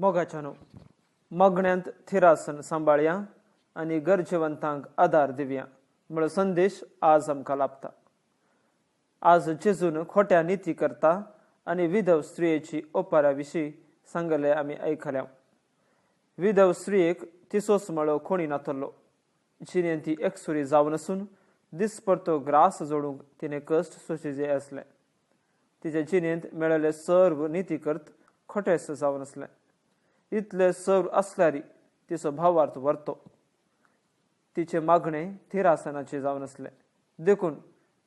मोगाच्यानो मगण्यांत थिरासन सांबाळया आणि गरजेवंतांक आधार दिवया म्हणून संदेश आज आमकां लाभता। आज जेजून खोट्या नीती करता आणि विधव स्त्रियेची ओपाऱ्या विशीं सांगले आमी आयकल्या। विधव स्त्रियेक तिसोच मळो कोणी नातल्लो, जिणेन ती एकसुरी जावन आसून दिसपरतो ग्रास जोडूंक तिने कश्ट सोशिजे आसले। तिचे जिणेंत मेळिल्ले सर्व नीती करत खोटेस जावन आसले। इतले सर्व आसल्यारी तिचो भावार्थ व्हरतो। तिचे मागणे थिरासनाचे जावन आसले देखून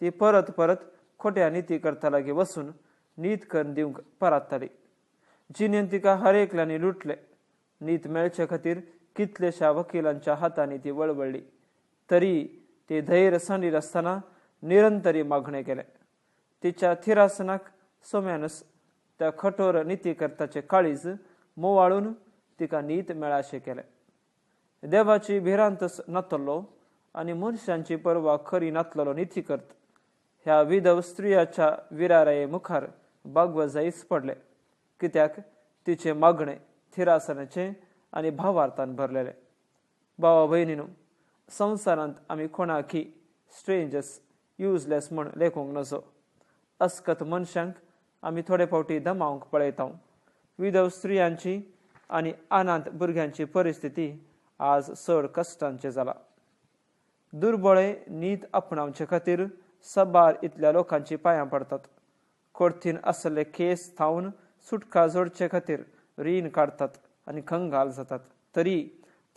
ती परत परत खोट्या नीती करता लागी वसून नीत करून दिवंक परात्ताली। जिणेन तिका हर एकल्यानी लुटले। नीत मेळचे खातीर कितलेशा वकिलांच्या हातांनी ती वळवळली, तरी ती धैर्य सांडिल आसतना निरंतरी मागणे केले। तिच्या थिरासनाक सोम्यानच त्या कठोर नीती करताचे काळीज मोवाळून तिका नीत मेळाशे केले। देवाची भिरांतच नातल्लो आणि मनशांची परवा खरी नातलेलो नीती करत ह्या विधव स्त्रियाच्या विराराये मुखार बागवजाईच पडले, कित्याक तिचे मागणे थिरासनाचे आणि भावार्थान भरलेले। भावा भयणीनो, संवसारांत आमी कोणाकी स्ट्रेंजर्स युजलेस म्हण लेखूंक नजो। अस्कत मनशांक आमी थोडे फावटी दमावंक पळयता। विधव स्त्रियांची आणि अनाथ भुरग्यांची परिस्थिती आज चड कश्टांचे जाला। दुर्बळे नीत आपणावचे खातीर सबार इतल्या लोकांची पांयां पडतात। कोर्तीन आसले केस थावन सुटका जोडचे खातीर रीण काडतात आनी कंगाल जातात, तरी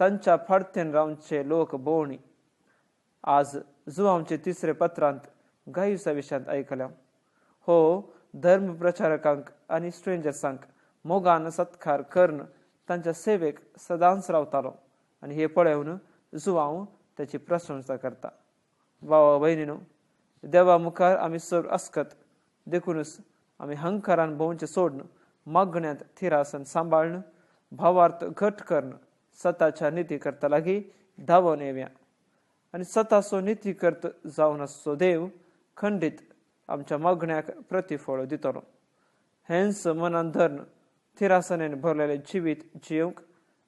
तांच्या फाडतेन रावचे लोक भोवणी। आज जुवांवचे तिसरे पत्रांत गायुसा विशयांत आयकल्या। हो धर्म प्रचारकांक आनी स्ट्रेंजर्सांक मोगान सत्कार करून तांच्या सेवेक सदांच रावतालो आनी हे पळयवन जुवांव ताची प्रशंसा करता। भावा भयणीनो, देवा मुखार आमी सर आसकत देखूनच आमी हंकारान भोंवचे सोडून मागण्यांत थिरासन सांबाळन भावार्थ घट करून सताच्या नीती करता लागीं धांवोन येवया आनी सताचो नीती करत जावन आसचो देव खंडीत आमच्या मागण्याक प्रतिफळ दितलो। हेंच मनान धरून थिरासनेन भरलेले जिवीत जियोंक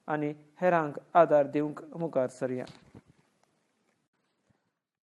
आनी हेरांक आदार दिवंक मुखार सरया।